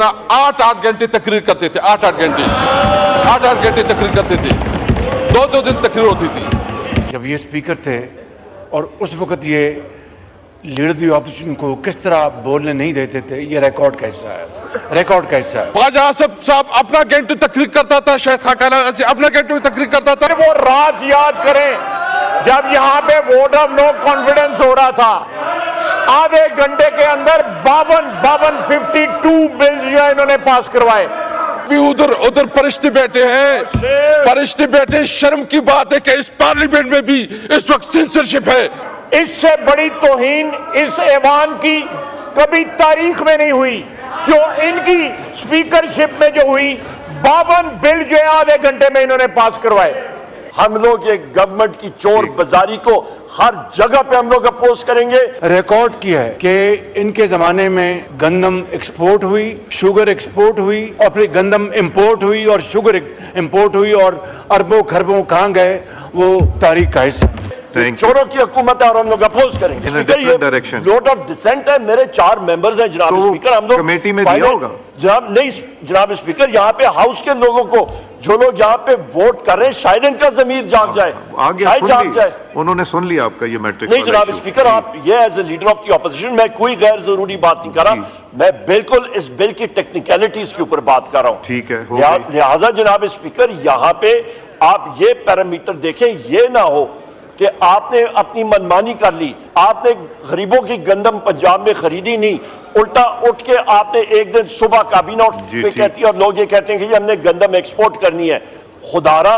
ना 8-8 घंटे तकरीर करते थे, 8-8 घंटे तकरीर करते थे, 2-2 दिन तकरीर होती थी। जब ये स्पीकर थे और उस वक्त ये लीडर दी ऑपोजिशन को किस तरह बोलने नहीं देते थे, ये रिकॉर्ड कैसा है, रिकॉर्ड कैसा है। ख्वाजा आसिफ साहब अपना घंटे तकरीर करता था, शायद खाकाना से अपना घंटे में तकरीर करता था। वो रात याद करें जब यहाँ पे वोट ऑफ नो कॉन्फिडेंस हो रहा था, आधे घंटे के अंदर 52 बिल्स जो है इन्होंने पास करवाए। भी उधर फरिश्ते बैठे हैं, फरिश्ते बैठे। शर्म की बात है कि इस पार्लियामेंट में भी इस वक्त सेंसरशिप है। इससे बड़ी तौहीन इस ऐवान की कभी तारीख में नहीं हुई जो इनकी स्पीकरशिप में जो हुई। 52 बिल जो है आधे घंटे में इन्होंने पास करवाए। हम लोग ये गवर्नमेंट की चोर बाजारी को हर जगह पे हम लोग अपोज करेंगे। रिकॉर्ड किया है कि इनके जमाने में गंदम एक्सपोर्ट हुई, शुगर एक्सपोर्ट हुई, और फिर गंदम इंपोर्ट हुई और शुगर इंपोर्ट हुई, और अरबों खरबों कहाँ गए वो तारीख का हिस्सा। चोरों की हुकूमत है और हम लोग अपोज करेंगे। नोट ऑफ डिसेंट है, मेरे 4 मेंबर्स हैं जनाब स्पीकर। हम लोग कमेटी में दिया होगा जनाब, नहीं जनाब स्पीकर, यहाँ पे हाउस के लोगों को जो लोग यहाँ पे वोट कर रहे हैं शायद इनका जमीर जाग जाए, शायद जाग जाए। उन्होंने सुन लिया आपका ये मैट्रिक्स। नहीं जनाब स्पीकर, आप ये as a leader of the opposition मैं कोई गैर जरूरी बात नहीं कर रहा, मैं बिल्कुल इस बिल की टेक्निकलिटीज के ऊपर बात कर रहा हूँ। ठीक है, लिहाजा जनाब स्पीकर यहाँ पे आप ये पैरामीटर देखें, ये ना हो कि आपने अपनी मनमानी कर ली, आपने गरीबों की गंदम पंजाब में खरीदी नहीं, उल्टा उठ के आपने एक दिन सुबह काबीना कहती है और लोग ये कहते हैं कि हमने गंदम एक्सपोर्ट करनी है। खुदारा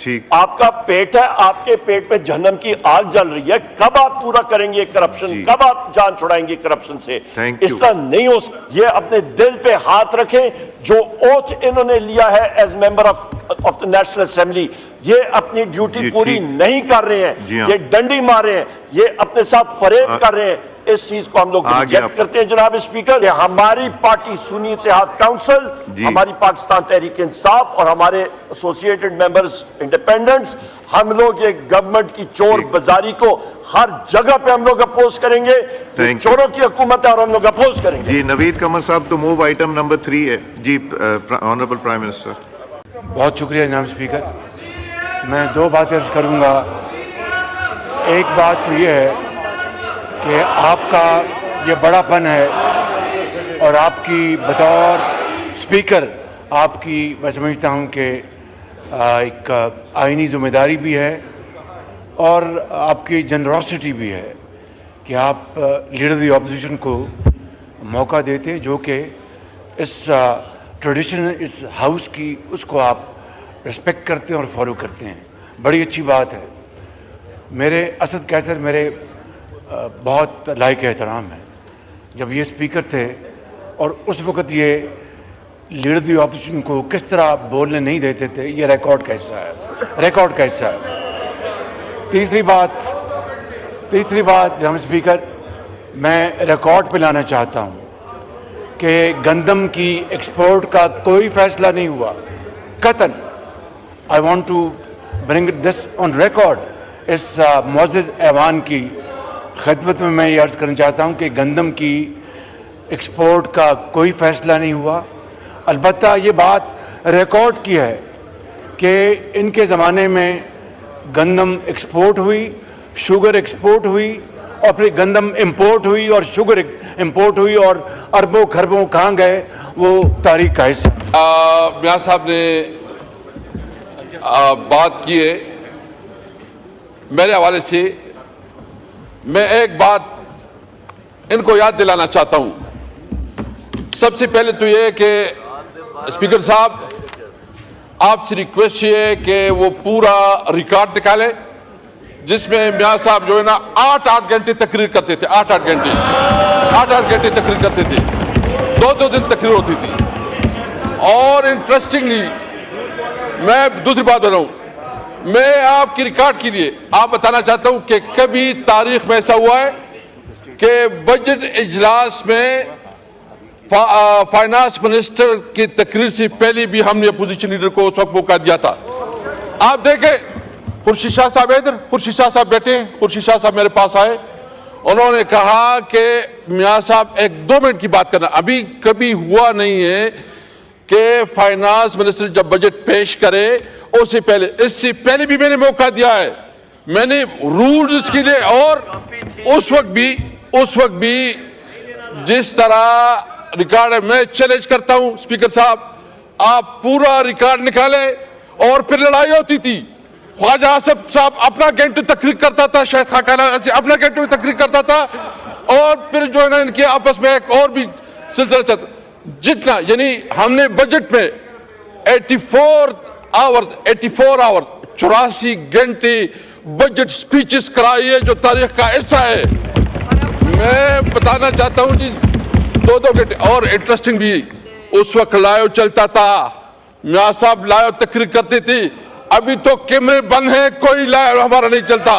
ठीक, आपका पेट है, आपके पेट में जहन्नम की आग जल रही है। कब आप पूरा करेंगे करप्शन, कब आप जान छुड़ाएंगे करप्शन से? इस तरह नहीं हो। ये अपने दिल पे हाथ रखें, जो ओथ इन्होंने लिया है as member of the national assembly, ये अपनी ड्यूटी पूरी नहीं कर रहे हैं, ये डंडी मार रहे हैं, ये अपने साथ फरेब कर रहे हैं। इस चीज को हम लोग रिजेक्ट करते हैं जनाब स्पीकर। हमारी पार्टी सुन्नी इत्तेहाद काउंसिल, हमारी पाकिस्तान तहरीक इंसाफ और हमारे एसोसिएटेड मेंबर्स इंडिपेंडेंट्स, हम लोग ये गवर्नमेंट की चोर बाजारी को हर जगह पे हम लोग अपोज करेंगे। चोरों की हुकूमत है और हम लोग अपोज करेंगे। जी नवीद कमर साहब, तो मूव आइटम नंबर 3 है जी, ऑनरेबल प्राइम मिनिस्टर। बहुत शुक्रिया जनाब स्पीकर। मैं 2 बातें अर्ज करूँगा। एक बात तो ये है कि आपका ये बड़ापन है और आपकी बतौर स्पीकर आपकी, मैं समझता हूँ कि एक आईनी जिम्मेदारी भी है और आपकी जनरोसिटी भी है कि आप लीडर दी ऑपोजिशन को मौका देते हैं, जो कि इस ट्रेडिशन इस हाउस की, उसको आप रिस्पेक्ट करते हैं और फॉलो करते हैं। बड़ी अच्छी बात है। मेरे असद कैसर मेरे बहुत लायक एहतराम है। जब ये स्पीकर थे और उस वक्त ये लीडर दी ऑपोजिशन को किस तरह बोलने नहीं देते थे, ये रिकॉर्ड कैसा है, रिकॉर्ड कैसा है। तीसरी बात जनाब स्पीकर, मैं रिकॉर्ड पे लाना चाहता हूँ कि गंदम की एक्सपोर्ट का कोई फैसला नहीं हुआ कतन। I want to bring this on record. इस मोअज़्ज़ज़ ऐवान की खिदमत में मैं ये अर्ज़ करना चाहता हूँ कि गंदम की एक्सपोर्ट का कोई फैसला नहीं हुआ। अलबत्ता ये बात रिकॉर्ड की है कि इनके ज़माने में गंदम एक्सपोर्ट हुई, शुगर एक्सपोर्ट हुई, और फिर गंदम इंपोर्ट हुई और शुगर इंपोर्ट हुई, और अरबों खरबों कहाँ गए वो तारीख का हिस्सा। मियां साहब ने बात की है, मेरे हवाले से मैं एक बात इनको याद दिलाना चाहता हूं। सबसे पहले तो ये कि स्पीकर साहब, आपसे रिक्वेस्ट ये है कि वो पूरा रिकॉर्ड निकालें जिसमें मियां साहब जो है ना 8-8 घंटे तकरीर करते थे, 8-8 घंटे तकरीर करते थे, 2-2 दिन तकरीर होती थी। और इंटरेस्टिंगली मैं दूसरी बात बताऊं, मैं आपकी रिकॉर्ड के लिए आप बताना चाहता हूं कि कभी तारीख में ऐसा हुआ है कि बजट इजलास में फाइनेंस मिनिस्टर की तकरीर से पहले भी हमने अपोजिशन लीडर को उस वक्त मौका दिया था। आप देखें, खुर्शीद शाह साहब इधर, खुर्शीद शाह साहब बैठे हैं, खुर्शीद शाह साहब मेरे पास आए उन्होंने कहा कि मियां साहब एक 2 मिनट की बात करना, अभी कभी हुआ नहीं है कि फाइनेंस मिनिस्टर जब बजट पेश करे उससे पहले, इससे पहले भी मैंने मौका दिया है, मैंने रूल्स के लिए, और उस वक्त भी जिस तरह रिकॉर्ड है, मैं चैलेंज करता हूं स्पीकर साहब, आप पूरा रिकॉर्ड निकाले और फिर लड़ाई होती थी। ख्वाजा आसिफ साहब अपना घंटे तकरीर करता था, शायद खाकाना अपना घंटे में तकरीर करता था, और फिर जो है ना इनके आपस में एक और भी सिलसिला चलता जितना, यानी हमने बजट में 84 आवर्स 84 घंटे बजट स्पीचेस कराई है, जो तारीख का हिस्सा है। मैं बताना चाहता हूं जी 2-2 घंटे, और इंटरेस्टिंग भी, उस वक्त लाइव चलता था, मियां साहब लाइव तकरीर करते थे। अभी तो कैमरे बंद हैं, कोई लाइव हमारा नहीं चलता,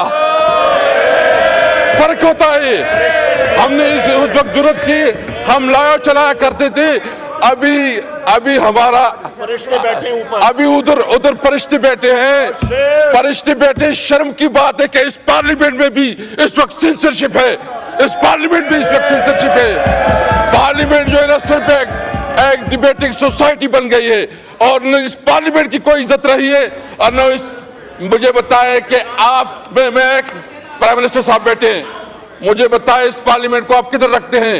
फर्क होता है। हमने उस वक्त जरूरत थी, हम लाइव चलाया करते थे। अभी हमारा अभी उधर फरिश्ते बैठे हैं, फरिश्ते बैठे। शर्म की बात है कि इस पार्लियामेंट में भी इस वक्त सेंसरशिप है, इस पार्लियामेंट में इस वक्त सेंसरशिप है। पार्लियामेंट जो है ना सिर्फ एक डिबेटिंग सोसाइटी बन गई है, और न इस पार्लियामेंट की कोई इज्जत रही है, और न इस, मुझे बताए कि आप मैं प्राइम मिनिस्टर साहब बैठे हैं, मुझे बताए इस पार्लियामेंट को आप किधर रखते हैं?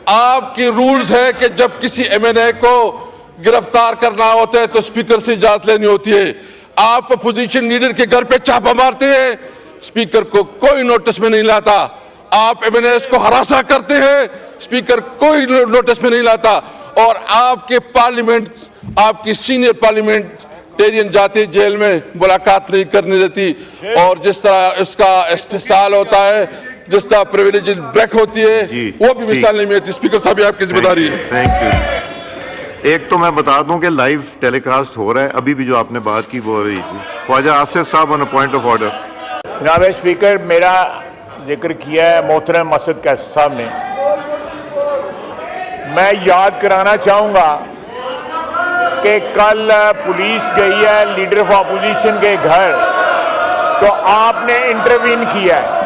आपकी रूल्स है कि जब किसी एमएनए को गिरफ्तार करना होता है तो स्पीकर से इजाजत लेनी होती है। आप अपोजिशन लीडर के घर पे छापा मारते हैं, स्पीकर को कोई नोटिस में नहीं लाता। आप एमएनए को हरासा करते हैं, स्पीकर कोई नोटिस में नहीं लाता। और आपके पार्लियामेंट, आपकी सीनियर पार्लियामेंटेरियन जाते जेल में, मुलाकात नहीं करने देती, और जिस तरह इसका इस्तेसाल होता है, जिस तरह प्रिविलेज ब्रेक होती है, वो भी मिसाल नहीं मिलती। स्पीकर साहब आपकी जिम्मेदारी है। Thank you. एक तो मैं बता दूं कि लाइव टेलीकास्ट हो रहा है, अभी भी जो आपने बात की वो हो रही थी। ख्वाजा आसिफ साहब on a point of order. जनाब स्पीकर, मेरा जिक्र किया है मोहतरम मसद कैसर साहब ने। मैं याद कराना चाहूंगा कि कल पुलिस गई है लीडर ऑफ अपोजिशन के घर, तो आपने इंटरवीन किया है।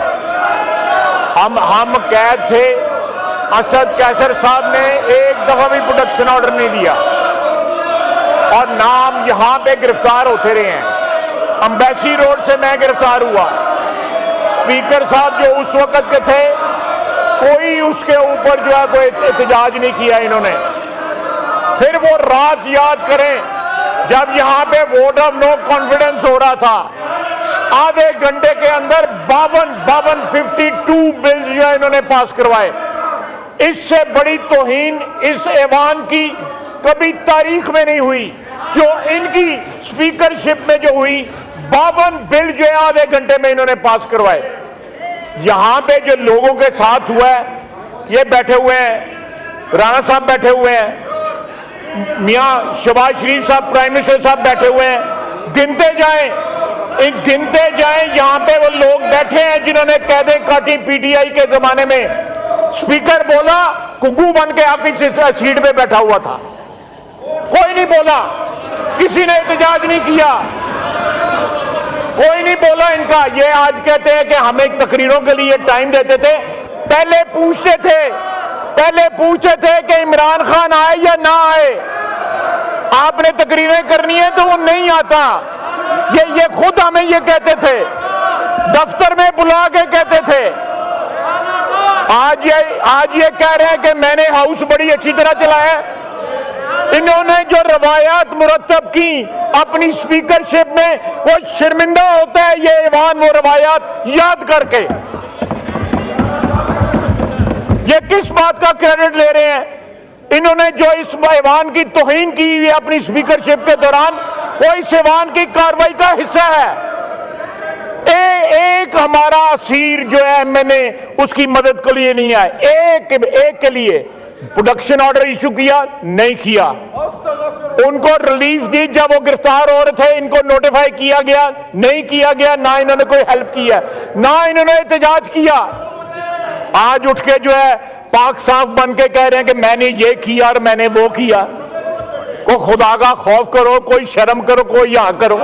हम कैद थे, असद कैसर साहब ने एक दफा भी प्रोटेक्शन ऑर्डर नहीं दिया, और नाम यहां पे गिरफ्तार होते रहे हैं। अम्बेसी रोड से मैं गिरफ्तार हुआ, स्पीकर साहब जो उस वक्त के थे, कोई उसके ऊपर जो है कोई एहतजाज नहीं किया इन्होंने। फिर वो रात याद करें जब यहां पे वोट ऑफ नो कॉन्फिडेंस हो रहा था, आधे घंटे के अंदर 52 बिल्स जो है इन्होंने पास करवाए। इससे बड़ी तौहीन इस ऐवान की कभी तारीख में नहीं हुई, जो इनकी स्पीकरशिप में जो हुई। 52 बिल जो है आधे घंटे में इन्होंने पास करवाए। यहां पे जो लोगों के साथ हुआ है, ये बैठे हुए हैं, राणा साहब बैठे हुए हैं, मियां शहबाज शरीफ साहब प्राइम मिनिस्टर साहब बैठे हुए हैं। गिनते जाएं यहां पे वो लोग बैठे हैं जिन्होंने कैदे काटी पीटीआई के जमाने में। स्पीकर बोला, कुग्गू बन के आपकी सीट पे बैठा हुआ था, कोई नहीं बोला, किसी ने एहतजाज नहीं किया, कोई नहीं बोला इनका। ये आज कहते हैं कि हमें तकरीरों के लिए टाइम देते थे। पहले पूछते थे कि इमरान खान आए या ना आए। आपने तकरीरें करनी है तो वो नहीं आता। ये खुद हमें ये कहते थे, दफ्तर में बुला के कहते थे। आज ये कह रहे हैं कि मैंने हाउस बड़ी अच्छी तरह चलाया। इन्होंने जो रवायात मुरतब की अपनी स्पीकरशिप में, वो शर्मिंदा होता है ये ऐवान वो रवायात याद करके। ये किस बात का क्रेडिट ले रहे हैं? इन्होंने जो इस ऐवान की तौहीन की हुई अपनी स्पीकरशिप के दौरान, वो इस ऐवान की कार्रवाई का हिस्सा है। एक हमारा असीर जो है, मैंने उसकी मदद के लिए नहीं आया, एक के लिए प्रोडक्शन ऑर्डर इशू किया नहीं किया, उनको रिलीफ दी जब वो गिरफ्तार हो रहे थे, इनको नोटिफाई किया गया नहीं किया गया, ना इन्होंने कोई हेल्प किया, ना इन्होंने एहतजाज किया। आज उठ के जो है पाक साफ बन के कह रहे हैं कि मैंने ये किया और मैंने वो किया। को खुदा का खौफ करो, कोई शर्म करो, कोई यहाँ करो।